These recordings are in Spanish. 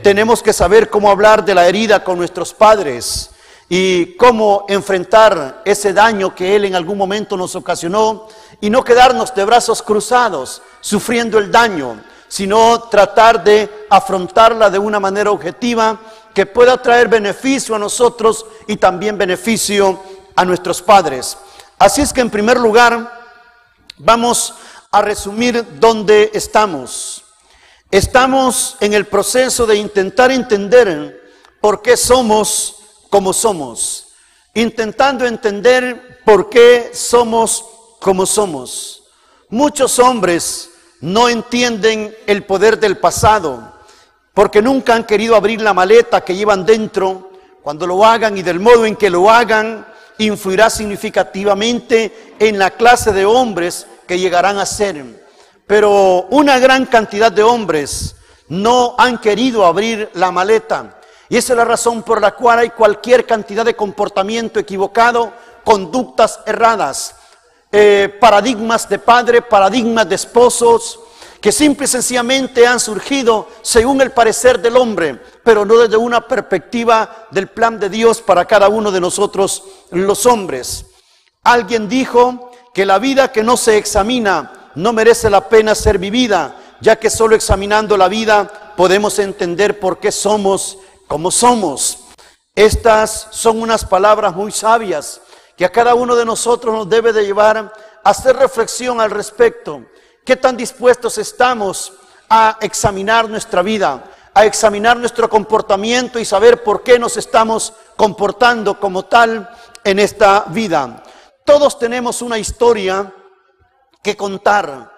tenemos que saber cómo hablar de la herida con nuestros padres y cómo enfrentar ese daño que Él en algún momento nos ocasionó y no quedarnos de brazos cruzados sufriendo el daño, sino tratar de afrontarla de una manera objetiva que pueda traer beneficio a nosotros y también beneficio a nuestros padres. Así es que en primer lugar vamos a resumir dónde estamos. Estamos en el proceso de intentar entender por qué somos como somos, intentando entender por qué somos como somos. Muchos hombres no entienden el poder del pasado, porque nunca han querido abrir la maleta que llevan dentro. Cuando lo hagan y del modo en que lo hagan, influirá significativamente en la clase de hombres que llegarán a ser. Pero una gran cantidad de hombres no han querido abrir la maleta. Y esa es la razón por la cual hay cualquier cantidad de comportamiento equivocado, conductas erradas, paradigmas de padre, paradigmas de esposos, que simple y sencillamente han surgido según el parecer del hombre, pero no desde una perspectiva del plan de Dios para cada uno de nosotros los hombres. Alguien dijo que la vida que no se examina no merece la pena ser vivida, ya que solo examinando la vida podemos entender por qué somos como somos. Estas son unas palabras muy sabias que a cada uno de nosotros nos debe de llevar a hacer reflexión al respecto. ¿Qué tan dispuestos estamos a examinar nuestra vida, a examinar nuestro comportamiento y saber por qué nos estamos comportando como tal en esta vida? Todos tenemos una historia que contar.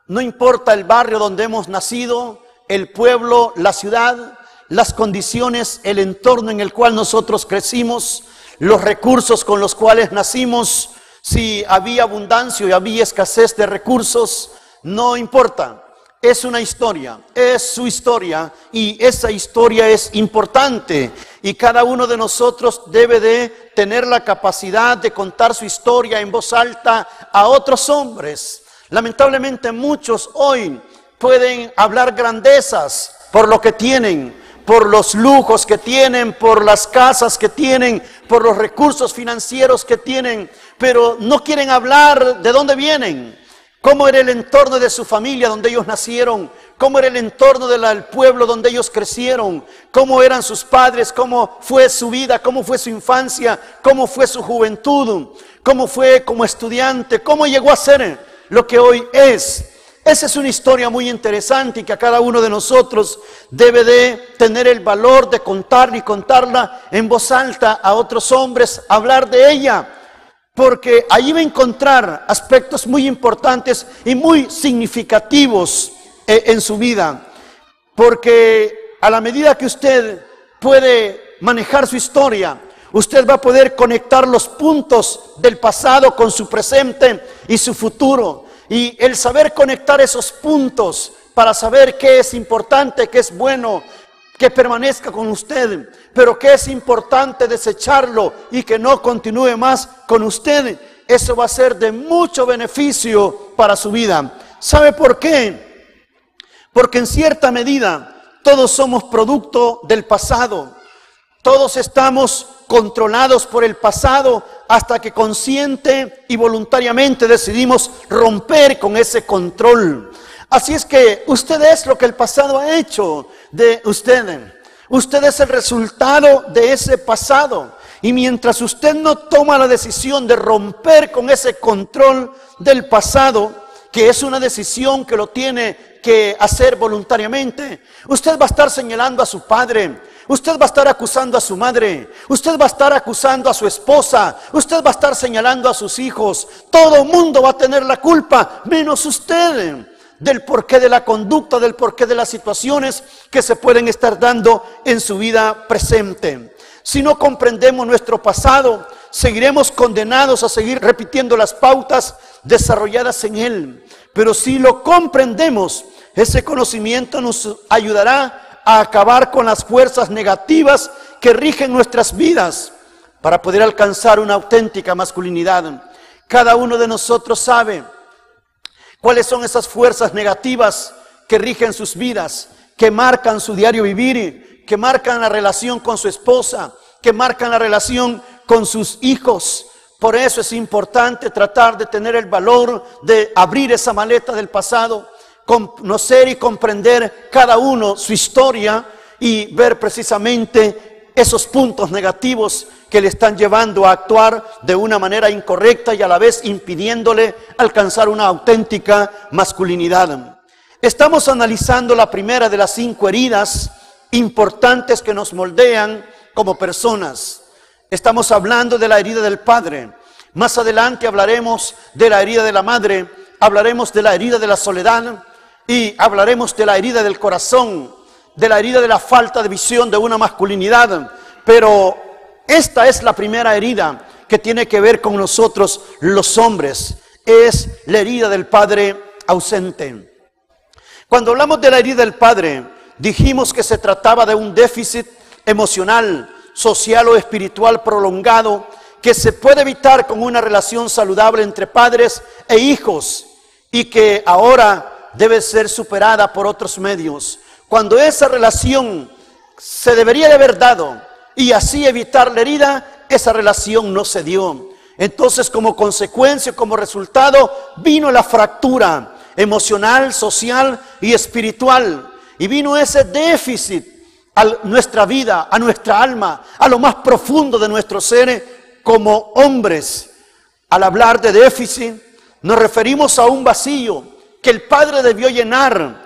No importa el barrio donde hemos nacido, el pueblo, la ciudad, las condiciones, el entorno en el cual nosotros crecimos, los recursos con los cuales nacimos, si había abundancia y había escasez de recursos, no importa. Es una historia, es su historia y esa historia es importante y cada uno de nosotros debe de tener la capacidad de contar su historia en voz alta a otros hombres. Lamentablemente muchos hoy pueden hablar grandezas por lo que tienen, por los lujos que tienen, por las casas que tienen, por los recursos financieros que tienen, pero no quieren hablar de dónde vienen, cómo era el entorno de su familia donde ellos nacieron, cómo era el entorno del pueblo donde ellos crecieron, cómo eran sus padres, cómo fue su vida, cómo fue su infancia, cómo fue su juventud, cómo fue como estudiante, cómo llegó a ser lo que hoy es. Esa es una historia muy interesante y que a cada uno de nosotros debe de tener el valor de contarla y contarla en voz alta a otros hombres, hablar de ella, porque allí va a encontrar aspectos muy importantes y muy significativos en su vida, porque a la medida que usted puede manejar su historia, usted va a poder conectar los puntos del pasado con su presente y su futuro. Y el saber conectar esos puntos para saber qué es importante, qué es bueno, que permanezca con usted, pero qué es importante desecharlo y que no continúe más con usted, eso va a ser de mucho beneficio para su vida. ¿Sabe por qué? Porque en cierta medida todos somos producto del pasado. Todos estamos controlados por el pasado hasta que consciente y voluntariamente decidimos romper con ese control. Así es que usted es lo que el pasado ha hecho de usted. Usted es el resultado de ese pasado. Y mientras usted no toma la decisión de romper con ese control del pasado, que es una decisión que lo tiene que hacer voluntariamente, usted va a estar señalando a su padre, usted va a estar acusando a su madre, usted va a estar acusando a su esposa, usted va a estar señalando a sus hijos. Todo el mundo va a tener la culpa, menos usted, del porqué de la conducta, del porqué de las situaciones que se pueden estar dando en su vida presente. Si no comprendemos nuestro pasado, seguiremos condenados a seguir repitiendo las pautas desarrolladas en él. Pero si lo comprendemos, ese conocimiento nos ayudará a acabar con las fuerzas negativas que rigen nuestras vidas para poder alcanzar una auténtica masculinidad. Cada uno de nosotros sabe cuáles son esas fuerzas negativas que rigen sus vidas, que marcan su diario vivir, que marcan la relación con su esposa, que marcan la relación con sus hijos. Por eso es importante tratar de tener el valor de abrir esa maleta del pasado, conocer y comprender cada uno su historia y ver precisamente esos puntos negativos que le están llevando a actuar de una manera incorrecta y a la vez impidiéndole alcanzar una auténtica masculinidad. Estamos analizando la primera de las 5 heridas importantes que nos moldean como personas. Estamos hablando de la herida del padre. Más adelante hablaremos de la herida de la madre, hablaremos de la herida de la soledad y hablaremos de la herida del corazón, de la herida de la falta de visión de una masculinidad. Pero esta es la primera herida que tiene que ver con nosotros los hombres. Es la herida del padre ausente. Cuando hablamos de la herida del padre, dijimos que se trataba de un déficit emocional, social o espiritual prolongado que se puede evitar con una relación saludable entre padres e hijos y que ahora debe ser superada por otros medios. Cuando esa relación se debería de haber dado y así evitar la herida, esa relación no se dio. Entonces, como consecuencia, como resultado, vino la fractura emocional, social y espiritual. Y vino ese déficit a nuestra vida, a nuestra alma, a lo más profundo de nuestro ser como hombres. Al hablar de déficit, nos referimos a un vacío que el padre debió llenar.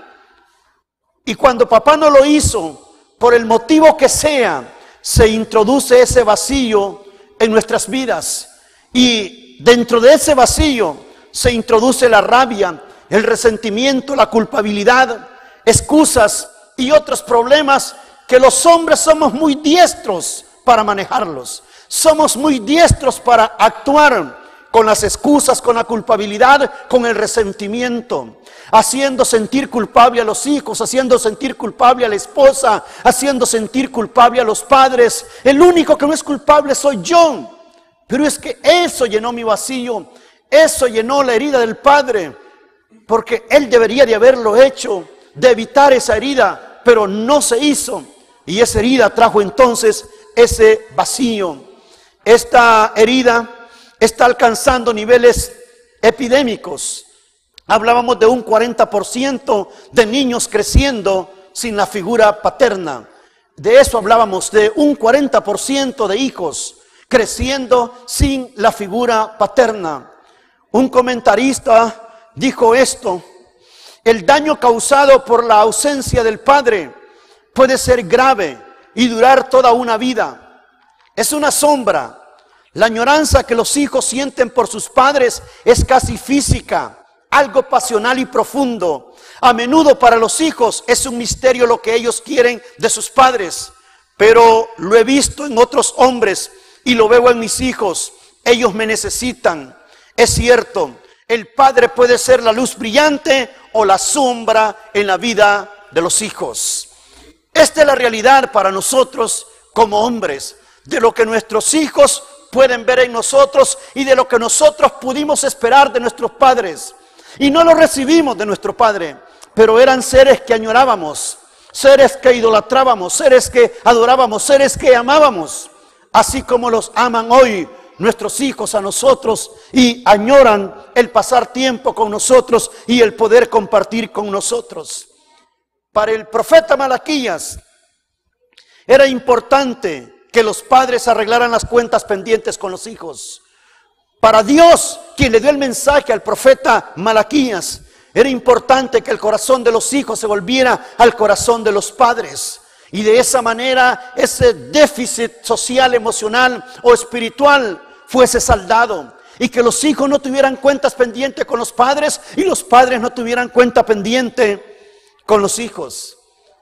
Y cuando papá no lo hizo, por el motivo que sea, se introduce ese vacío en nuestras vidas. Y dentro de ese vacío se introduce la rabia, el resentimiento, la culpabilidad, excusas y otros problemas que los hombres somos muy diestros para manejarlos. Somos muy diestros para actuar con las excusas, con la culpabilidad, con el resentimiento, haciendo sentir culpable a los hijos, haciendo sentir culpable a la esposa, haciendo sentir culpable a los padres. El único que no es culpable soy yo. Pero es que eso llenó mi vacío, eso llenó la herida del padre, porque él debería de haberlo hecho, de evitar esa herida, pero no se hizo. Y esa herida trajo entonces ese vacío. Esta herida está alcanzando niveles epidémicos. Hablábamos de un 40% de niños creciendo sin la figura paterna. De eso hablábamos, de un 40% de hijos creciendo sin la figura paterna. Un comentarista dijo esto: el daño causado por la ausencia del padre puede ser grave y durar toda una vida. Es una sombra. La añoranza que los hijos sienten por sus padres es casi física, algo pasional y profundo. A menudo para los hijos es un misterio lo que ellos quieren de sus padres, pero lo he visto en otros hombres y lo veo en mis hijos. Ellos me necesitan. Es cierto, el padre puede ser la luz brillante o la sombra en la vida de los hijos. Esta es la realidad para nosotros como hombres, de lo que nuestros hijos pueden ver en nosotros y de lo que nosotros pudimos esperar de nuestros padres. Y no lo recibimos de nuestro padre, pero eran seres que añorábamos, seres que idolatrábamos, seres que adorábamos, seres que amábamos, así como los aman hoy nuestros hijos a nosotros y añoran el pasar tiempo con nosotros y el poder compartir con nosotros. Para el profeta Malaquías era importante que los padres arreglaran las cuentas pendientes con los hijos. Para Dios, quien le dio el mensaje al profeta Malaquías, era importante que el corazón de los hijos se volviera al corazón de los padres. Y de esa manera ese déficit social, emocional o espiritual fuese saldado. Y que los hijos no tuvieran cuentas pendientes con los padres y los padres no tuvieran cuenta pendiente con los hijos.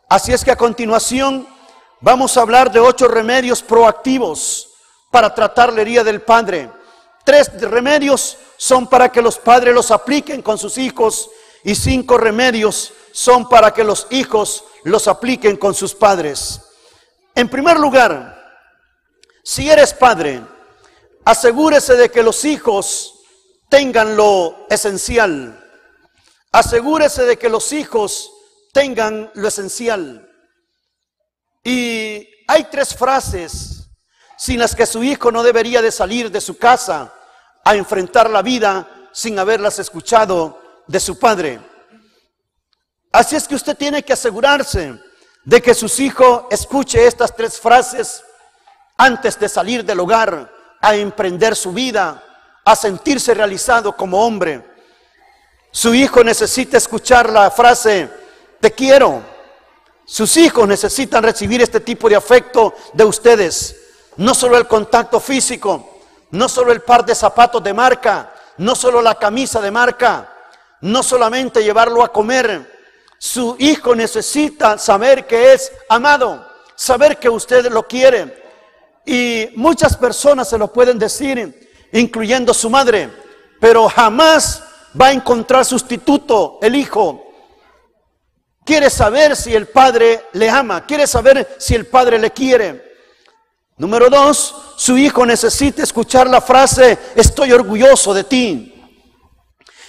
Así es que a continuación vamos a hablar de 8 remedios proactivos para tratar la herida del padre. 3 remedios son para que los padres los apliquen con sus hijos y 5 remedios son para que los hijos los apliquen con sus padres. En primer lugar, si eres padre, asegúrese de que los hijos tengan lo esencial. Asegúrese de que los hijos tengan lo esencial. Y hay 3 frases sin las que su hijo no debería de salir de su casa a enfrentar la vida sin haberlas escuchado de su padre. Así es que usted tiene que asegurarse de que sus hijos escuche estas 3 frases antes de salir del hogar a emprender su vida, a sentirse realizado como hombre. Su hijo necesita escuchar la frase, te quiero. Sus hijos necesitan recibir este tipo de afecto de ustedes. No solo el contacto físico, no solo el par de zapatos de marca, no solo la camisa de marca, no solamente llevarlo a comer. Su hijo necesita saber que es amado, saber que usted lo quiere. Y muchas personas se lo pueden decir, incluyendo su madre, pero jamás va a encontrar sustituto el hijo. Quiere saber si el padre le ama, quiere saber si el padre le quiere. Número 2, su hijo necesita escuchar la frase, estoy orgulloso de ti.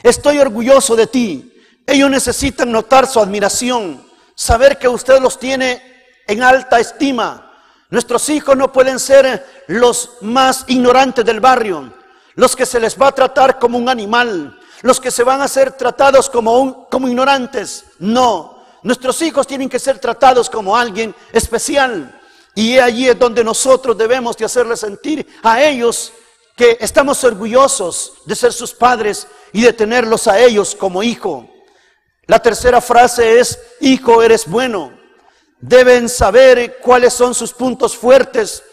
Estoy orgulloso de ti. Ellos necesitan notar su admiración, saber que usted los tiene en alta estima. Nuestros hijos no pueden ser los más ignorantes del barrio, los que se les va a tratar como un animal, los que se van a ser tratados como ignorantes. No, nuestros hijos tienen que ser tratados como alguien especial. Y allí es donde nosotros debemos de hacerles sentir a ellos que estamos orgullosos de ser sus padres y de tenerlos a ellos como hijo. La tercera frase es, hijo, eres bueno. Deben saber cuáles son sus puntos fuertes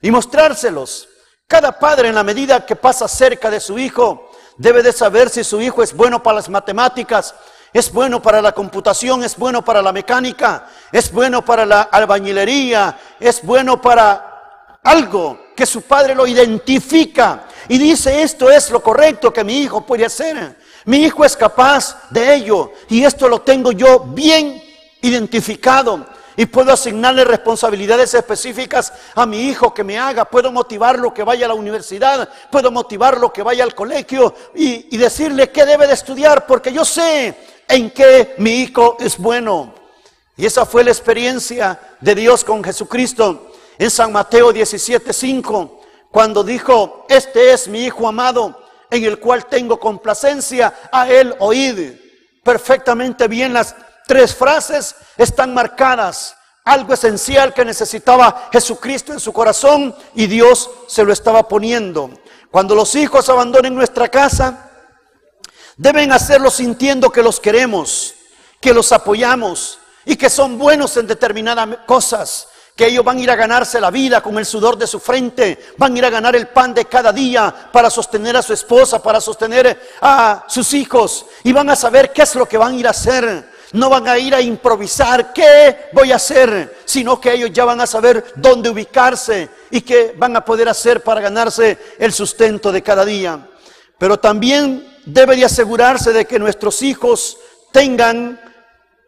y mostrárselos. Cada padre, en la medida que pasa cerca de su hijo, debe de saber si su hijo es bueno para las matemáticas, es bueno para la computación, es bueno para la mecánica, es bueno para la albañilería, es bueno para algo que su padre lo identifica y dice, esto es lo correcto que mi hijo puede hacer. Mi hijo es capaz de ello y esto lo tengo yo bien identificado y puedo asignarle responsabilidades específicas a mi hijo que me haga. Puedo motivarlo que vaya a la universidad, puedo motivarlo que vaya al colegio y decirle qué debe de estudiar porque yo sé en qué mi hijo es bueno. Y esa fue la experiencia de Dios con Jesucristo en San Mateo 17:5, cuando dijo, este es mi hijo amado, en el cual tengo complacencia, a él oíd. Perfectamente bien, las 3 frases están marcadas. Algo esencial que necesitaba Jesucristo en su corazón y Dios se lo estaba poniendo. Cuando los hijos abandonen nuestra casa, deben hacerlo sintiendo que los queremos, que los apoyamos y que son buenos en determinadas cosas. Que ellos van a ir a ganarse la vida con el sudor de su frente, van a ir a ganar el pan de cada día para sostener a su esposa, para sostener a sus hijos y van a saber qué es lo que van a ir a hacer. No van a ir a improvisar, ¿qué voy a hacer? Sino que ellos ya van a saber dónde ubicarse y qué van a poder hacer para ganarse el sustento de cada día. Pero también debe de asegurarse de que nuestros hijos tengan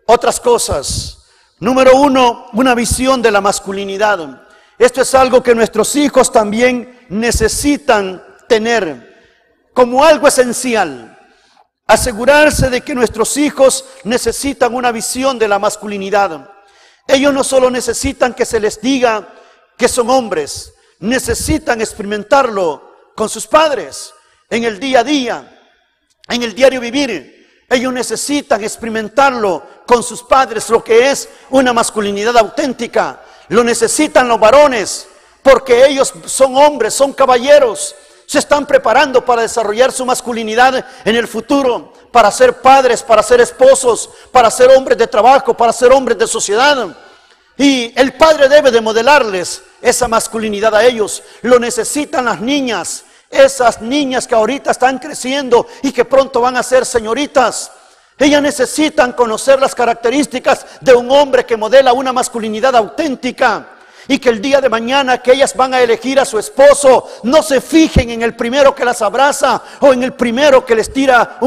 otras cosas. Número 1, una visión de la masculinidad. Esto es algo que nuestros hijos también necesitan tener como algo esencial. Asegurarse de que nuestros hijos necesitan una visión de la masculinidad. Ellos no solo necesitan que se les diga que son hombres, necesitan experimentarlo con sus padres, en el día a día, en el diario vivir. Ellos necesitan experimentarlo con sus padres, lo que es una masculinidad auténtica. Lo necesitan los varones, porque ellos son hombres, son caballeros. Se están preparando para desarrollar su masculinidad en el futuro, para ser padres, para ser esposos, para ser hombres de trabajo, para ser hombres de sociedad. Y el padre debe de modelarles esa masculinidad a ellos. Lo necesitan las niñas. Esas niñas que ahorita están creciendo y que pronto van a ser señoritas, ellas necesitan conocer las características de un hombre que modela una masculinidad auténtica y que el día de mañana que ellas van a elegir a su esposo, no se fijen en el primero que las abraza o en el primero que les tira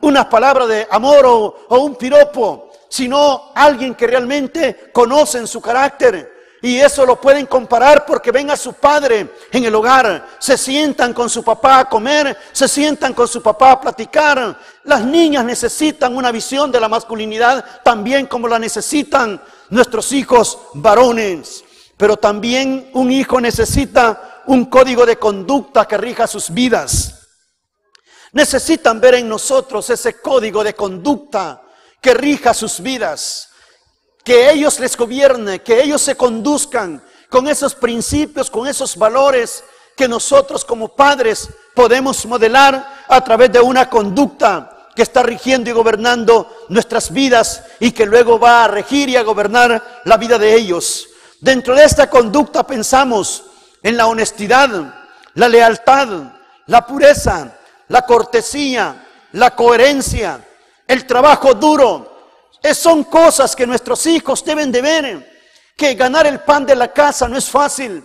una palabra de amor o un piropo, sino alguien que realmente conocen su carácter. Y eso lo pueden comparar porque ven a su padre en el hogar, se sientan con su papá a comer, se sientan con su papá a platicar. Las niñas necesitan una visión de la masculinidad también como la necesitan nuestros hijos varones. Pero también un hijo necesita un código de conducta que rija sus vidas. Necesitan ver en nosotros ese código de conducta que rija sus vidas. Que ellos les gobierne, que ellos se conduzcan con esos principios, con esos valores que nosotros como padres podemos modelar a través de una conducta que está rigiendo y gobernando nuestras vidas y que luego va a regir y a gobernar la vida de ellos. Dentro de esta conducta pensamos en la honestidad, la lealtad, la pureza, la cortesía, la coherencia, el trabajo duro. Son cosas que nuestros hijos deben de ver, que ganar el pan de la casa no es fácil.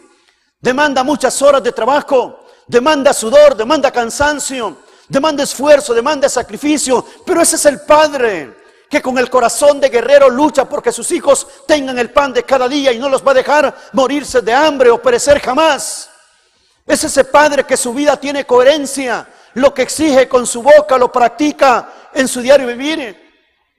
Demanda muchas horas de trabajo, demanda sudor, demanda cansancio, demanda esfuerzo, demanda sacrificio. Pero ese es el padre que con el corazón de guerrero lucha porque sus hijos tengan el pan de cada día y no los va a dejar morirse de hambre o perecer jamás. Es ese padre que su vida tiene coherencia, lo que exige con su boca lo practica en su diario vivir,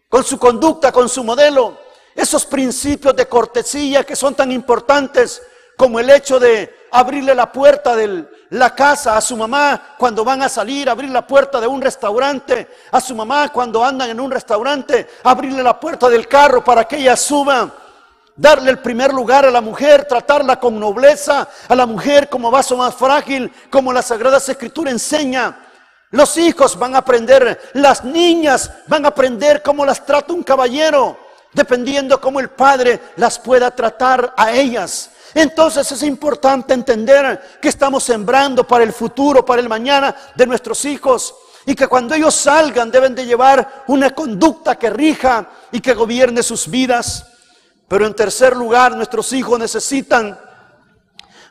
con su conducta, con su modelo. Esos principios de cortesía que son tan importantes como el hecho de abrirle la puerta de la casa a su mamá cuando van a salir, abrir la puerta de un restaurante a su mamá cuando andan en un restaurante, abrirle la puerta del carro para que ella suba, darle el primer lugar a la mujer, tratarla con nobleza a la mujer como vaso más frágil, como la Sagrada Escritura enseña. Los hijos van a aprender, las niñas van a aprender cómo las trata un caballero, dependiendo cómo el padre las pueda tratar a ellas. Entonces es importante entender que estamos sembrando para el futuro, para el mañana de nuestros hijos, y que cuando ellos salgan deben de llevar una conducta que rija y que gobierne sus vidas. Pero en tercer lugar, nuestros hijos necesitan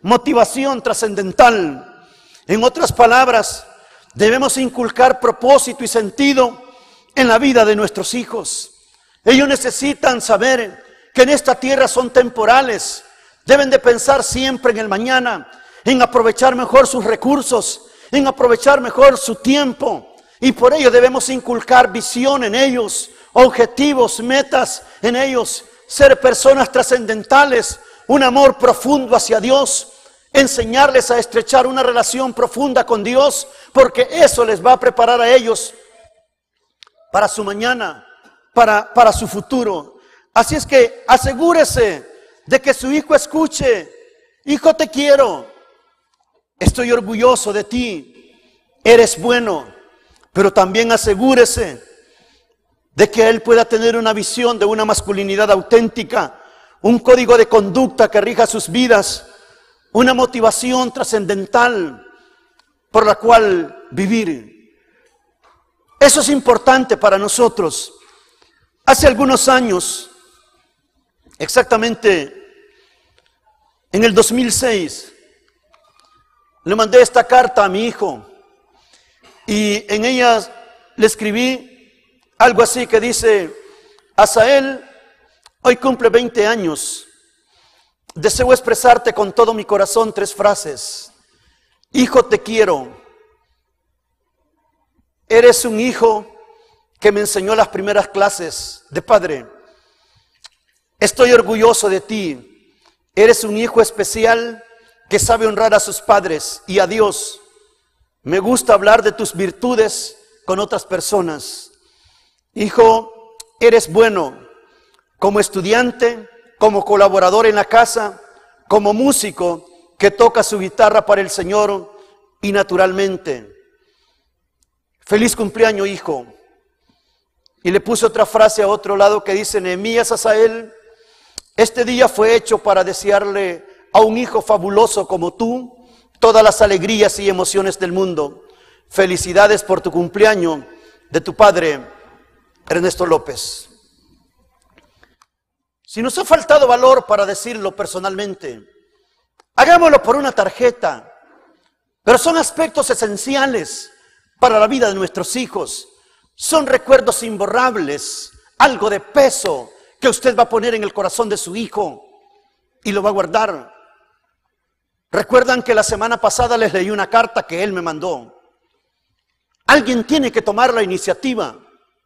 motivación trascendental. En otras palabras, debemos inculcar propósito y sentido en la vida de nuestros hijos. Ellos necesitan saber que en esta tierra son temporales. Deben de pensar siempre en el mañana, en aprovechar mejor sus recursos, en aprovechar mejor su tiempo. Y por ello debemos inculcar visión en ellos, objetivos, metas en ellos, ser personas trascendentales, un amor profundo hacia Dios, enseñarles a estrechar una relación profunda con Dios, porque eso les va a preparar a ellos para su mañana, para su futuro. Así es que asegúrese de que su hijo escuche: hijo, te quiero, estoy orgulloso de ti, eres bueno. Pero también asegúrese de que él pueda tener una visión de una masculinidad auténtica, un código de conducta que rija sus vidas, una motivación trascendental por la cual vivir. Eso es importante para nosotros. Hace algunos años, exactamente en el 2006, le mandé esta carta a mi hijo y en ella le escribí algo así que dice: Asael, hoy cumple 20 años. Deseo expresarte con todo mi corazón 3 frases. Hijo, te quiero. Eres un hijo que me enseñó las primeras clases de padre. Estoy orgulloso de ti. Eres un hijo especial que sabe honrar a sus padres y a Dios. Me gusta hablar de tus virtudes con otras personas. Hijo, eres bueno como estudiante, como colaborador en la casa, como músico que toca su guitarra para el Señor y naturalmente. Feliz cumpleaños, hijo. Y le puse otra frase a otro lado que dice: Nehemías, Asael, este día fue hecho para desearle a un hijo fabuloso como tú todas las alegrías y emociones del mundo. Felicidades por tu cumpleaños, de tu padre, Ernesto López. Si nos ha faltado valor para decirlo personalmente, hagámoslo por una tarjeta. Pero son aspectos esenciales para la vida de nuestros hijos. Son recuerdos imborrables, algo de peso que usted va a poner en el corazón de su hijo y lo va a guardar. Recuerdan que la semana pasada les leí una carta que él me mandó. Alguien tiene que tomar la iniciativa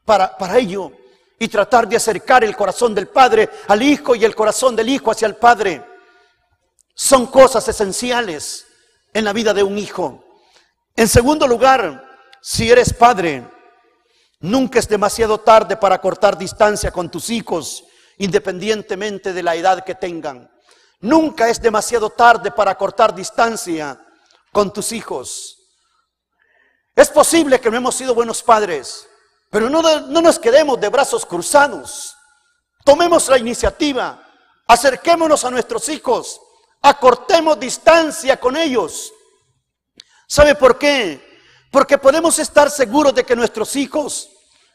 para ello. y tratar de acercar el corazón del Padre al Hijo y el corazón del Hijo hacia el Padre. Son cosas esenciales en la vida de un hijo. En segundo lugar, si eres padre, nunca es demasiado tarde para cortar distancia con tus hijos, independientemente de la edad que tengan. Nunca es demasiado tarde para cortar distancia con tus hijos. Es posible que no hemos sido buenos padres, pero no nos quedemos de brazos cruzados. Tomemos la iniciativa, acerquémonos a nuestros hijos, acortemos distancia con ellos. ¿Sabe por qué? Porque podemos estar seguros de que nuestros hijos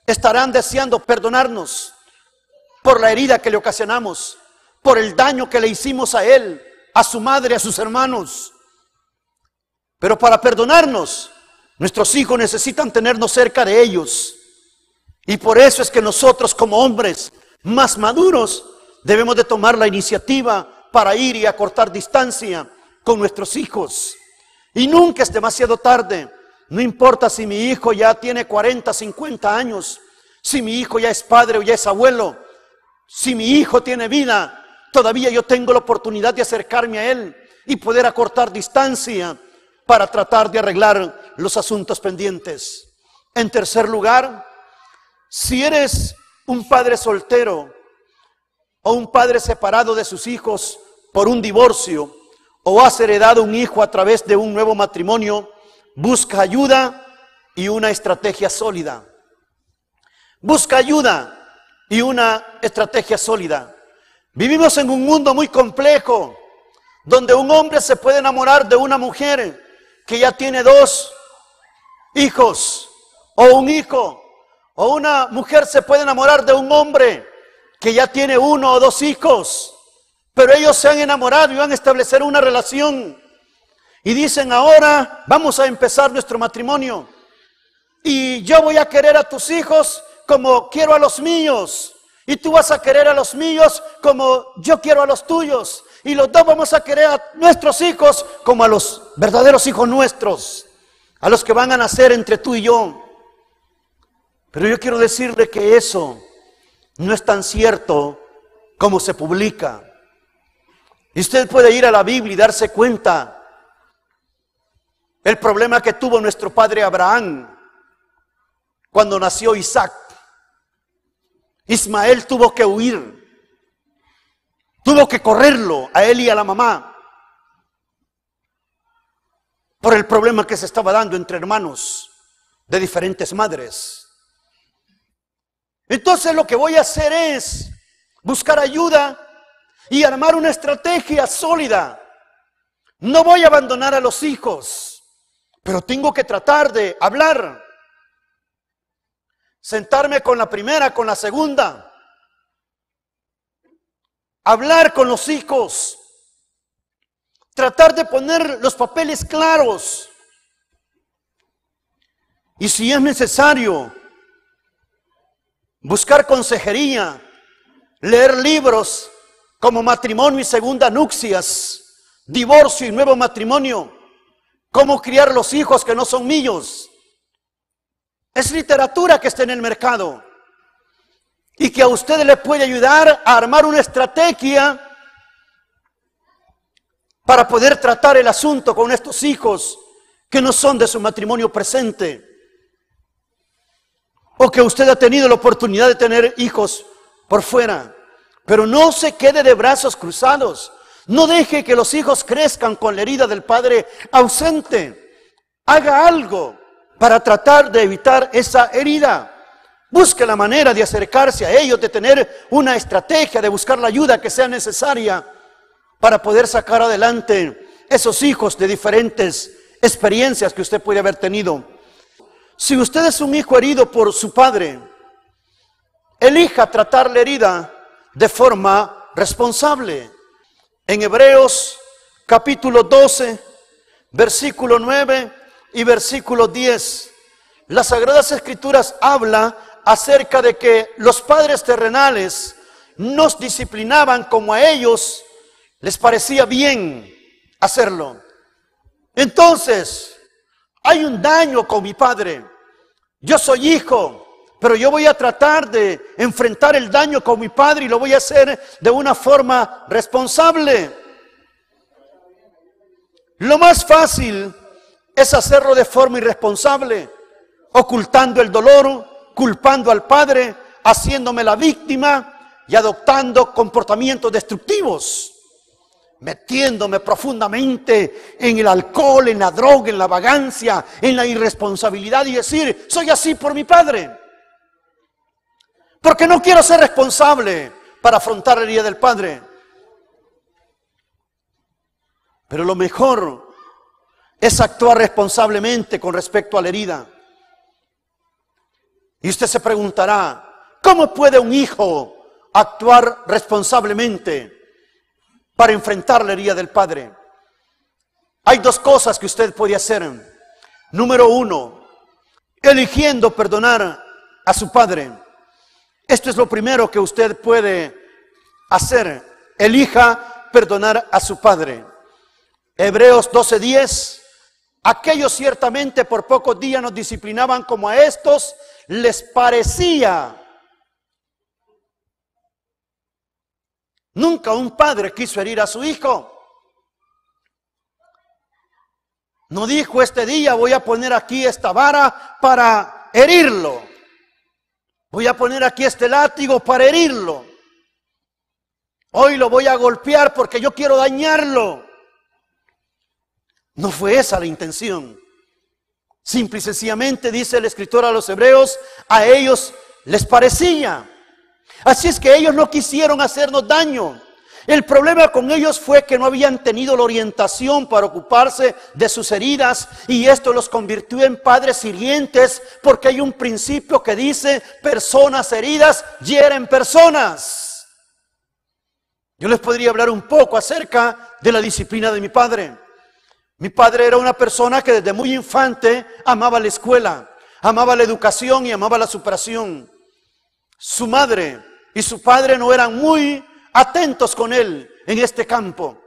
estarán deseando perdonarnos por la herida que le ocasionamos, por el daño que le hicimos a él, a su madre, a sus hermanos. Pero para perdonarnos, nuestros hijos necesitan tenernos cerca de ellos. Y por eso es que nosotros, como hombres más maduros, debemos de tomar la iniciativa para ir y acortar distancia con nuestros hijos. Y nunca es demasiado tarde. No importa si mi hijo ya tiene 40, 50 años, si mi hijo ya es padre o ya es abuelo, si mi hijo tiene vida, todavía yo tengo la oportunidad de acercarme a él y poder acortar distancia para tratar de arreglar los asuntos pendientes. En tercer lugar, si eres un padre soltero o un padre separado de sus hijos por un divorcio, o has heredado un hijo a través de un nuevo matrimonio, busca ayuda y una estrategia sólida. Busca ayuda y una estrategia sólida. Vivimos en un mundo muy complejo, donde un hombre se puede enamorar de una mujer que ya tiene 2 hijos, o un hijo, o una mujer se puede enamorar de un hombre que ya tiene 1 o 2 hijos, pero ellos se han enamorado y van a establecer una relación y dicen: ahora vamos a empezar nuestro matrimonio y yo voy a querer a tus hijos como quiero a los míos, y tú vas a querer a los míos como yo quiero a los tuyos, y los dos vamos a querer a nuestros hijos como a los verdaderos hijos nuestros, a los que van a nacer entre tú y yo. Pero yo quiero decirle que eso no es tan cierto como se publica. Y usted puede ir a la Biblia y darse cuenta el problema que tuvo nuestro padre Abraham cuando nació Isaac. Ismael tuvo que huir, tuvo que correrlo a él y a la mamá por el problema que se estaba dando entre hermanos de diferentes madres. Entonces lo que voy a hacer es buscar ayuda y armar una estrategia sólida. No voy a abandonar a los hijos, pero tengo que tratar de hablar, sentarme con la primera, con la segunda, hablar con los hijos, tratar de poner los papeles claros, y si es necesario, buscar consejería, leer libros como Matrimonio y Segunda Nupcias, Divorcio y Nuevo Matrimonio, Cómo criar los hijos que no son míos. Es literatura que está en el mercado y que a usted le puede ayudar a armar una estrategia para poder tratar el asunto con estos hijos que no son de su matrimonio presente, o que usted ha tenido la oportunidad de tener hijos por fuera. Pero no se quede de brazos cruzados. No deje que los hijos crezcan con la herida del padre ausente. Haga algo para tratar de evitar esa herida. Busque la manera de acercarse a ellos, de tener una estrategia, de buscar la ayuda que sea necesaria para poder sacar adelante esos hijos de diferentes experiencias que usted puede haber tenido. Si usted es un hijo herido por su padre, elija tratar la herida de forma responsable. En Hebreos capítulo 12, versículo 9 y versículo 10, las Sagradas Escrituras habla acerca de que los padres terrenales nos disciplinaban como a ellos les parecía bien hacerlo. Entonces, hay un daño con mi padre. Yo soy hijo, pero yo voy a tratar de enfrentar el daño con mi padre y lo voy a hacer de una forma responsable. Lo más fácil es hacerlo de forma irresponsable, ocultando el dolor, culpando al padre, haciéndome la víctima y adoptando comportamientos destructivos, metiéndome profundamente en el alcohol, en la droga, en la vagancia, en la irresponsabilidad y decir, soy así por mi padre. Porque no quiero ser responsable para afrontar la herida del padre. Pero lo mejor es actuar responsablemente con respecto a la herida. Y usted se preguntará, ¿cómo puede un hijo actuar responsablemente para enfrentar la herida del padre? Hay dos cosas que usted puede hacer. Número uno, eligiendo perdonar a su padre. Esto es lo primero que usted puede hacer. Elija perdonar a su padre. Hebreos 12:10. Aquellos ciertamente por pocos días nos disciplinaban como a estos les parecía. Nunca un padre quiso herir a su hijo. No dijo, este día voy a poner aquí esta vara para herirlo. Voy a poner aquí este látigo para herirlo. Hoy lo voy a golpear porque yo quiero dañarlo. No fue esa la intención. Simple y sencillamente, dice el escritor a los hebreos, a ellos les parecía. Así es que ellos no quisieron hacernos daño. El problema con ellos fue que no habían tenido la orientación para ocuparse de sus heridas, y esto los convirtió en padres hirientes, porque hay un principio que dice, personas heridas hieren personas. Yo les podría hablar un poco acerca de la disciplina de mi padre. Mi padre era una persona que desde muy infante amaba la escuela, amaba la educación y amaba la superación. Su madre y su padre no eran muy atentos con él en este campo,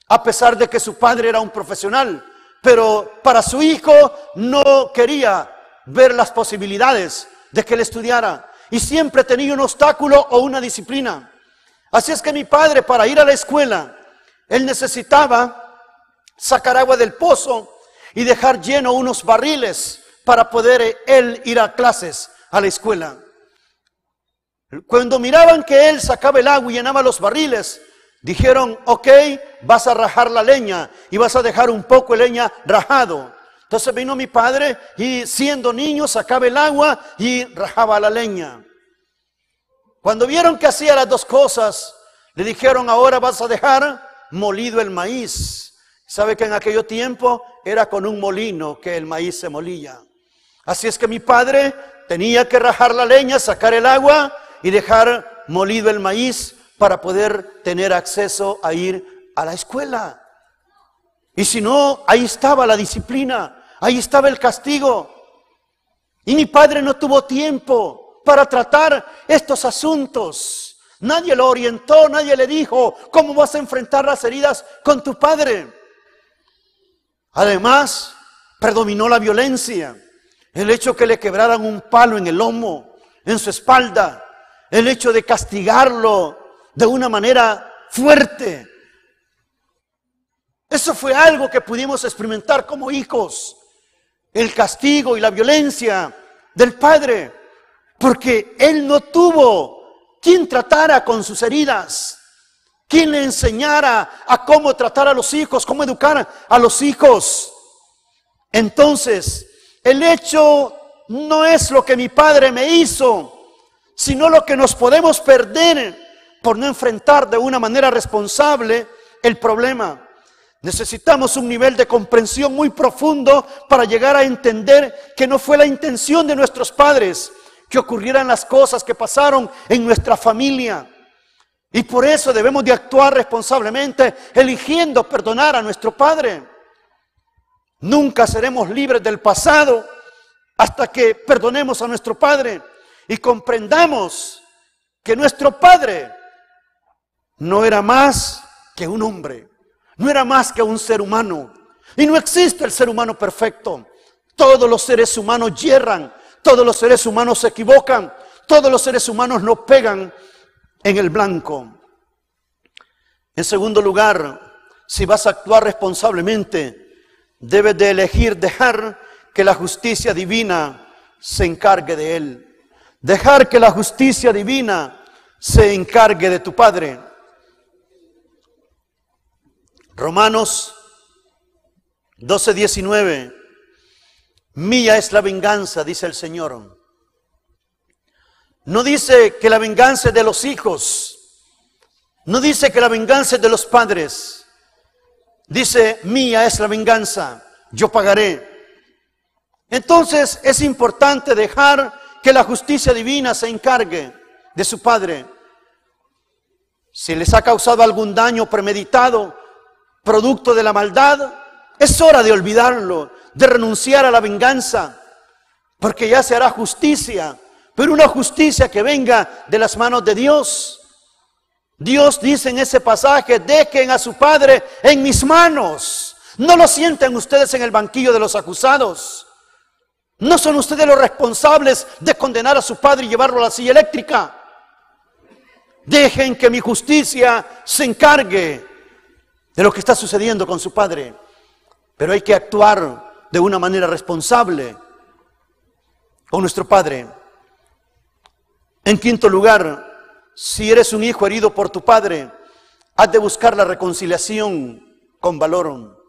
a pesar de que su padre era un profesional, pero para su hijo no quería ver las posibilidades de que él estudiara, y siempre tenía un obstáculo o una disciplina. Así es que mi padre, para ir a la escuela, él necesitaba sacar agua del pozo y dejar lleno unos barriles para poder él ir a clases, a la escuela. Cuando miraban que él sacaba el agua y llenaba los barriles, dijeron, ok, vas a rajar la leña y vas a dejar un poco de leña rajado. Entonces vino mi padre y siendo niño sacaba el agua y rajaba la leña. Cuando vieron que hacía las dos cosas, le dijeron, ahora vas a dejar molido el maíz. ¿Sabe que en aquel tiempo era con un molino que el maíz se molía? Así es que mi padre tenía que rajar la leña, sacar el agua y dejar molido el maíz para poder tener acceso a ir a la escuela. Y si no, ahí estaba la disciplina, ahí estaba el castigo. Y mi padre no tuvo tiempo para tratar estos asuntos. Nadie lo orientó, nadie le dijo, ¿cómo vas a enfrentar las heridas con tu padre? Además, predominó la violencia. El hecho que le quebraran un palo en el lomo, en su espalda. El hecho de castigarlo de una manera fuerte. Eso fue algo que pudimos experimentar como hijos. El castigo y la violencia del padre. Porque él no tuvo quien tratara con sus heridas. Quien le enseñara a cómo tratar a los hijos, cómo educar a los hijos. Entonces, el hecho no es lo que mi padre me hizo, sino lo que nos podemos perder por no enfrentar de una manera responsable el problema. Necesitamos un nivel de comprensión muy profundo para llegar a entender que no fue la intención de nuestros padres que ocurrieran las cosas que pasaron en nuestra familia. Y por eso debemos de actuar responsablemente, eligiendo perdonar a nuestro padre. Nunca seremos libres del pasado hasta que perdonemos a nuestro padre y comprendamos que nuestro padre no era más que un hombre, no era más que un ser humano. Y no existe el ser humano perfecto. Todos los seres humanos yerran, todos los seres humanos se equivocan, Todos los seres humanos no pegan en el blanco. En segundo lugar, si vas a actuar responsablemente, debes de elegir dejar que la justicia divina se encargue de él. Dejar que la justicia divina se encargue de tu padre. Romanos 12:19. Mía es la venganza, dice el Señor. No dice que la venganza es de los hijos. No dice que la venganza es de los padres. Dice, mía es la venganza, yo pagaré. Entonces es importante dejar que la justicia divina se encargue de su padre. Si les ha causado algún daño premeditado, producto de la maldad, es hora de olvidarlo, de renunciar a la venganza, porque ya se hará justicia, pero una justicia que venga de las manos de Dios. Dios dice en ese pasaje, dejen a su padre en mis manos. No lo sienten ustedes en el banquillo de los acusados. No son ustedes los responsables de condenar a su padre y llevarlo a la silla eléctrica. Dejen que mi justicia se encargue de lo que está sucediendo con su padre. Pero hay que actuar de una manera responsable con nuestro padre. En quinto lugar, si eres un hijo herido por tu padre, has de buscar la reconciliación con valor.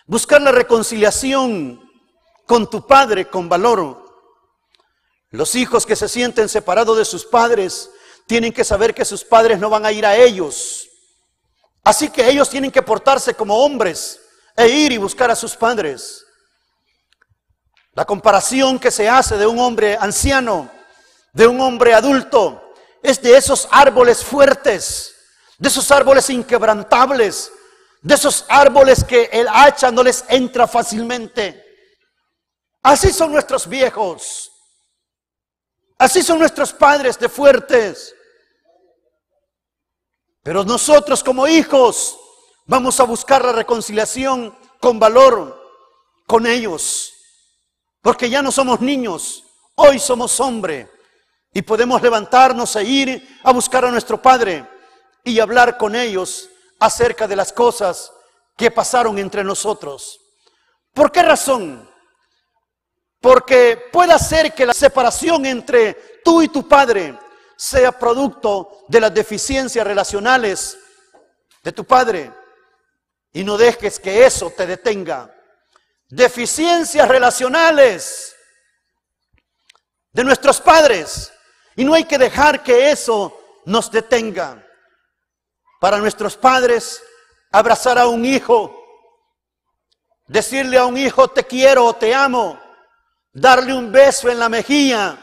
Buscar la reconciliación con tu padre con valor. Los hijos que se sienten separados de sus padres tienen que saber que sus padres no van a ir a ellos. Así que ellos tienen que portarse como hombres e ir y buscar a sus padres. La comparación que se hace de un hombre anciano, de un hombre adulto, es de esos árboles fuertes, de esos árboles inquebrantables, de esos árboles que el hacha no les entra fácilmente. Así son nuestros viejos, así son nuestros padres de fuertes. Pero nosotros como hijos vamos a buscar la reconciliación con valor con ellos, porque ya no somos niños, hoy somos hombres. Y podemos levantarnos e ir a buscar a nuestro Padre y hablar con ellos acerca de las cosas que pasaron entre nosotros. ¿Por qué razón? Porque puede ser que la separación entre tú y tu padre sea producto de las deficiencias relacionales de tu padre. Y no dejes que eso te detenga. Deficiencias relacionales de nuestros padres. Y no hay que dejar que eso nos detenga. Para nuestros padres, abrazar a un hijo, decirle a un hijo te quiero o te amo, darle un beso en la mejilla,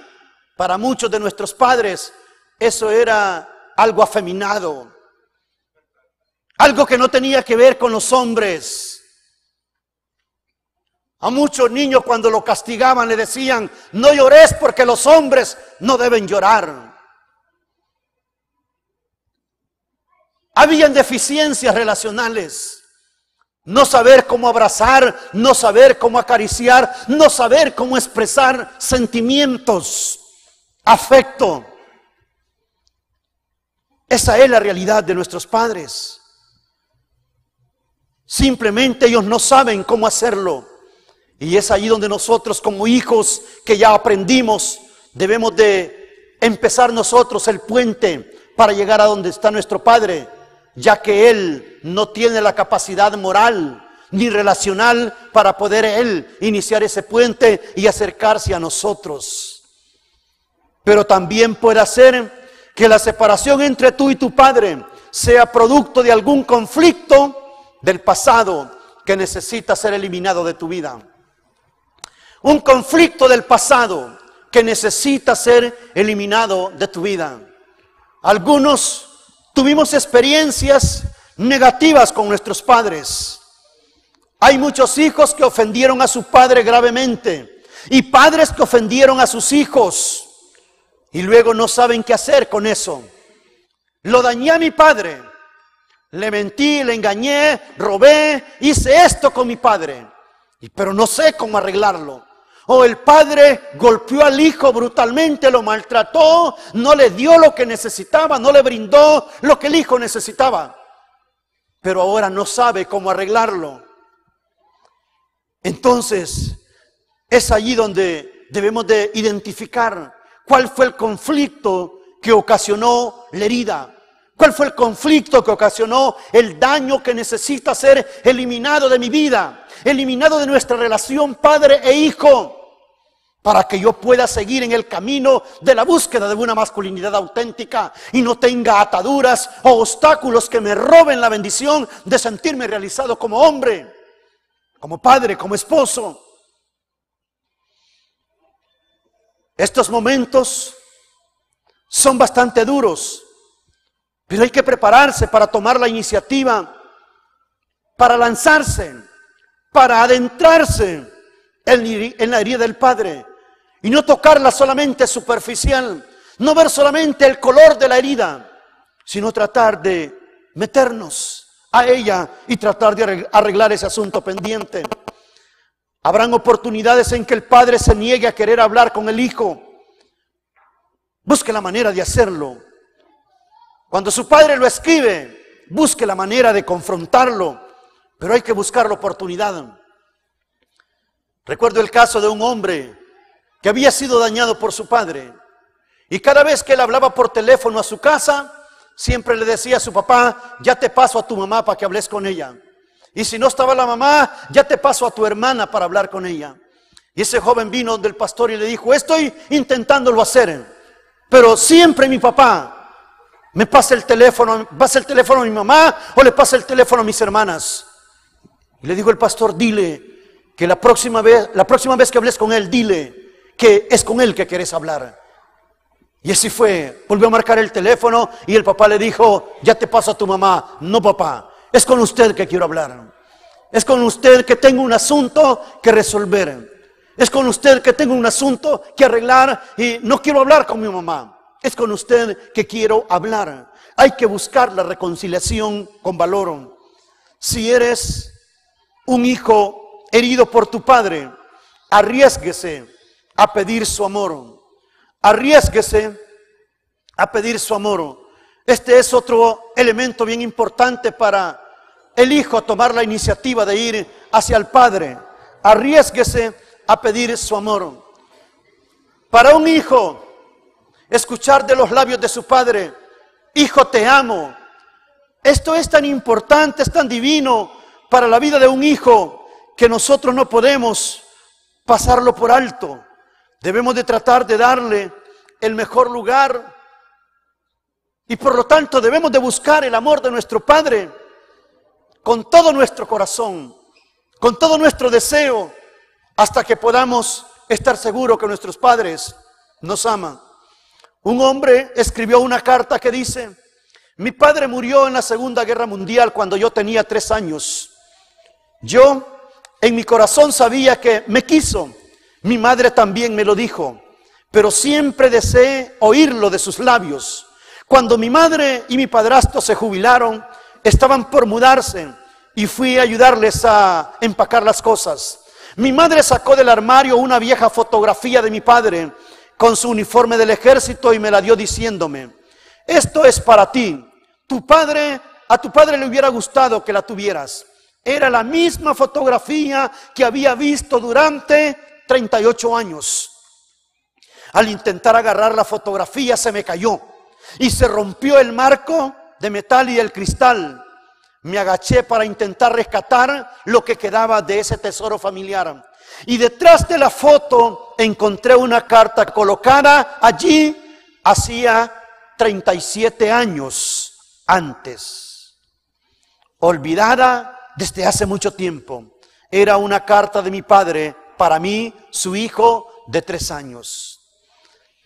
para muchos de nuestros padres eso era algo afeminado, algo que no tenía que ver con los hombres. A muchos niños cuando lo castigaban le decían, no llores porque los hombres no deben llorar. Habían deficiencias relacionales. No saber cómo abrazar, no saber cómo acariciar, no saber cómo expresar sentimientos, afecto. Esa es la realidad de nuestros padres. Simplemente ellos no saben cómo hacerlo. Y es ahí donde nosotros como hijos que ya aprendimos, debemos de empezar nosotros el puente para llegar a donde está nuestro Padre, ya que Él no tiene la capacidad moral ni relacional para poder Él iniciar ese puente y acercarse a nosotros. Pero también puede ser que la separación entre tú y tu Padre sea producto de algún conflicto del pasado que necesita ser eliminado de tu vida. Un conflicto del pasado que necesita ser eliminado de tu vida. Algunos tuvimos experiencias negativas con nuestros padres. Hay muchos hijos que ofendieron a su padre gravemente y padres que ofendieron a sus hijos y luego no saben qué hacer con eso. Lo dañé a mi padre, le mentí, le engañé, robé, hice esto con mi padre, pero no sé cómo arreglarlo. O el padre golpeó al hijo brutalmente, lo maltrató, no le dio lo que necesitaba, no le brindó lo que el hijo necesitaba. Pero ahora no sabe cómo arreglarlo. Entonces, es allí donde debemos de identificar cuál fue el conflicto que ocasionó la herida. ¿Cuál fue el conflicto que ocasionó el daño que necesita ser eliminado de mi vida? Eliminado de nuestra relación padre e hijo, para que yo pueda seguir en el camino de la búsqueda de una masculinidad auténtica y no tenga ataduras o obstáculos que me roben la bendición de sentirme realizado como hombre, como padre, como esposo. Estos momentos son bastante duros, pero hay que prepararse para tomar la iniciativa, para lanzarse, para adentrarse en la herida del padre y no tocarla solamente superficial, no ver solamente el color de la herida, sino tratar de meternos a ella y tratar de arreglar ese asunto pendiente. Habrán oportunidades en que el padre se niegue a querer hablar con el hijo. Busque la manera de hacerlo. Cuando su padre lo escribe, busque la manera de confrontarlo, pero hay que buscar la oportunidad. Recuerdo el caso de un hombre que había sido dañado por su padre, y cada vez que él hablaba por teléfono a su casa, siempre le decía a su papá: ya te paso a tu mamá para que hables con ella. Y si no estaba la mamá, ya te paso a tu hermana para hablar con ella. Y ese joven vino del pastor y le dijo: estoy intentándolo hacer, pero siempre mi papá me pasa el teléfono a mi mamá o le pasa el teléfono a mis hermanas. Y le dijo el pastor: dile que la próxima vez que hables con él, dile que es con él que quieres hablar. Y así fue, volvió a marcar el teléfono y el papá le dijo: ya te paso a tu mamá. No, papá, es con usted que quiero hablar. Es con usted que tengo un asunto que resolver. Es con usted que tengo un asunto que arreglar y no quiero hablar con mi mamá. Es con usted que quiero hablar. Hay que buscar la reconciliación con valor. Si eres un hijo herido por tu padre, arriésguese a pedir su amor. Arriésguese a pedir su amor. Este es otro elemento bien importante para el hijo a tomar la iniciativa de ir hacia el padre. Arriésguese a pedir su amor. Para un hijo, escuchar de los labios de su padre: hijo, te amo. Esto es tan importante, es tan divino para la vida de un hijo que nosotros no podemos pasarlo por alto. Debemos de tratar de darle el mejor lugar y por lo tanto debemos de buscar el amor de nuestro Padre con todo nuestro corazón, con todo nuestro deseo, hasta que podamos estar seguros que nuestros padres nos aman. Un hombre escribió una carta que dice: mi padre murió en la Segunda Guerra Mundial cuando yo tenía 3 años. Yo en mi corazón sabía que me quiso. Mi madre también me lo dijo, pero siempre deseé oírlo de sus labios. Cuando mi madre y mi padrastro se jubilaron, estaban por mudarse y fui a ayudarles a empacar las cosas. Mi madre sacó del armario una vieja fotografía de mi padre con su uniforme del ejército y me la dio diciéndome: esto es para ti. A tu padre le hubiera gustado que la tuvieras. Era la misma fotografía que había visto durante 38 años. Al intentar agarrar la fotografía se me cayó y se rompió el marco de metal y el cristal. Me agaché para intentar rescatar lo que quedaba de ese tesoro familiar. Y detrás de la foto encontré una carta colocada allí hacía 37 años antes. Olvidada desde hace mucho tiempo. Era una carta de mi padre para mí, su hijo de 3 años.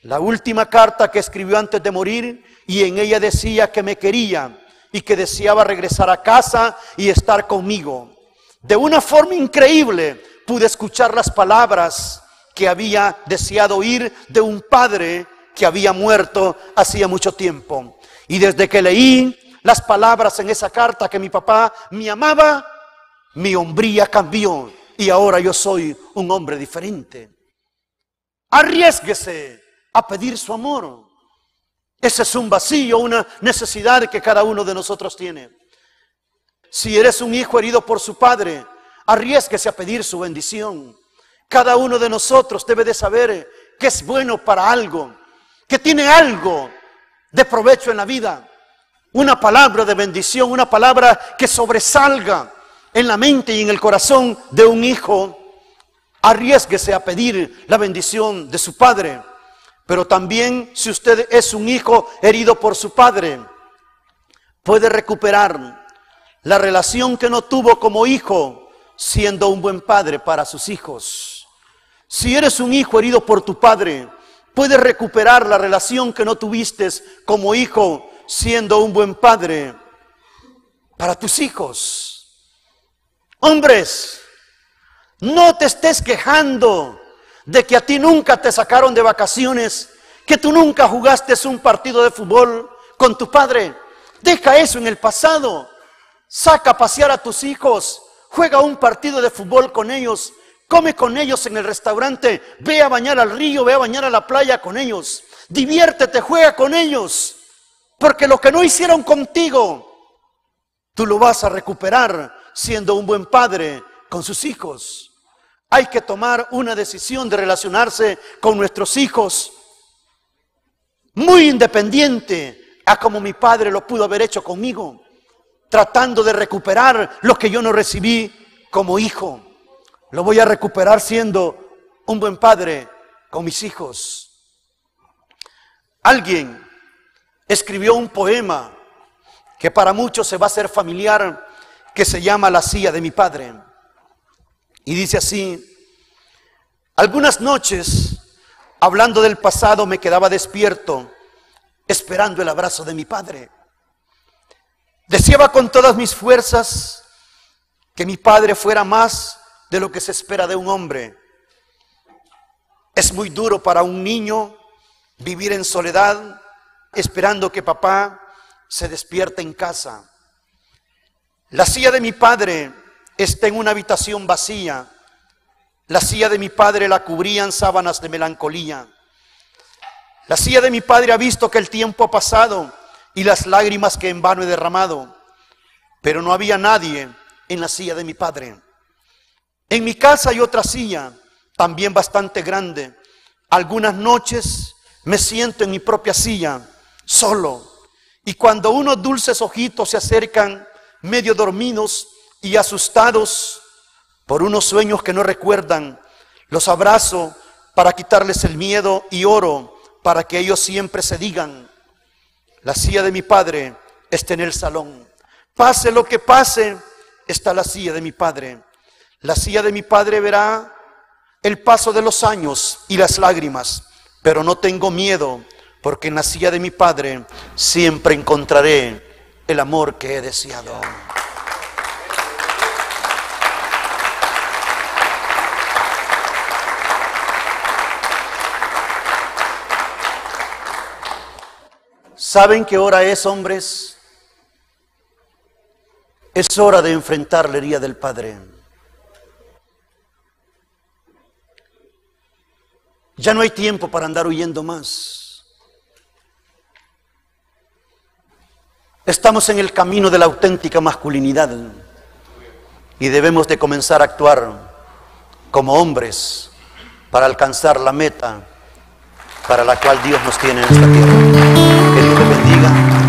La última carta que escribió antes de morir, y en ella decía que me quería y que deseaba regresar a casa y estar conmigo. De una forma increíble pude escuchar las palabras que había deseado oír de un padre que había muerto hacía mucho tiempo. Y desde que leí las palabras en esa carta que mi papá me amaba, mi hombría cambió y ahora yo soy un hombre diferente. Arriésguese a pedir su amor. Ese es un vacío, una necesidad que cada uno de nosotros tiene. Si eres un hijo herido por su padre, arriésguese a pedir su bendición. Cada uno de nosotros debe de saber que es bueno para algo, que tiene algo de provecho en la vida. Una palabra de bendición, una palabra que sobresalga en la mente y en el corazón de un hijo. Arriésguese a pedir la bendición de su padre. Pero también, si usted es un hijo herido por su padre, puede recuperar la relación que no tuvo como hijo, siendo un buen padre para sus hijos. Si eres un hijo herido por tu padre, puedes recuperar la relación que no tuviste como hijo, siendo un buen padre para tus hijos. Hombres, no te estés quejando de que a ti nunca te sacaron de vacaciones, que tú nunca jugaste un partido de fútbol con tu padre. Deja eso en el pasado. Saca a pasear a tus hijos, juega un partido de fútbol con ellos, come con ellos en el restaurante, ve a bañar al río, ve a bañar a la playa con ellos, diviértete, juega con ellos, porque lo que no hicieron contigo, tú lo vas a recuperar siendo un buen padre con sus hijos. Hay que tomar una decisión de relacionarse con nuestros hijos muy independiente a como mi padre lo pudo haber hecho conmigo, tratando de recuperar lo que yo no recibí como hijo. Lo voy a recuperar siendo un buen padre con mis hijos. Alguien escribió un poema que para muchos se va a hacer familiar, que se llama La silla de mi padre. Y dice así: algunas noches, hablando del pasado, me quedaba despierto, esperando el abrazo de mi padre. Deseaba con todas mis fuerzas que mi padre fuera más de lo que se espera de un hombre. Es muy duro para un niño vivir en soledad, esperando que papá se despierte en casa. La silla de mi padre está en una habitación vacía. La silla de mi padre la cubrían sábanas de melancolía. La silla de mi padre ha visto que el tiempo ha pasado y las lágrimas que en vano he derramado, pero no había nadie en la silla de mi padre. En mi casa hay otra silla, también bastante grande. Algunas noches me siento en mi propia silla, solo, y cuando unos dulces ojitos se acercan, medio dormidos y asustados por unos sueños que no recuerdan, los abrazo para quitarles el miedo y oro para que ellos siempre se digan: la silla de mi padre está en el salón. Pase lo que pase, está la silla de mi padre. La silla de mi padre verá el paso de los años y las lágrimas, pero no tengo miedo, porque en la silla de mi padre siempre encontraré el amor que he deseado. ¿Saben qué hora es, hombres? Es hora de enfrentar la herida del Padre. Ya no hay tiempo para andar huyendo más. Estamos en el camino de la auténtica masculinidad y debemos de comenzar a actuar como hombres para alcanzar la meta para la cual Dios nos tiene en esta tierra. Que Dios te bendiga.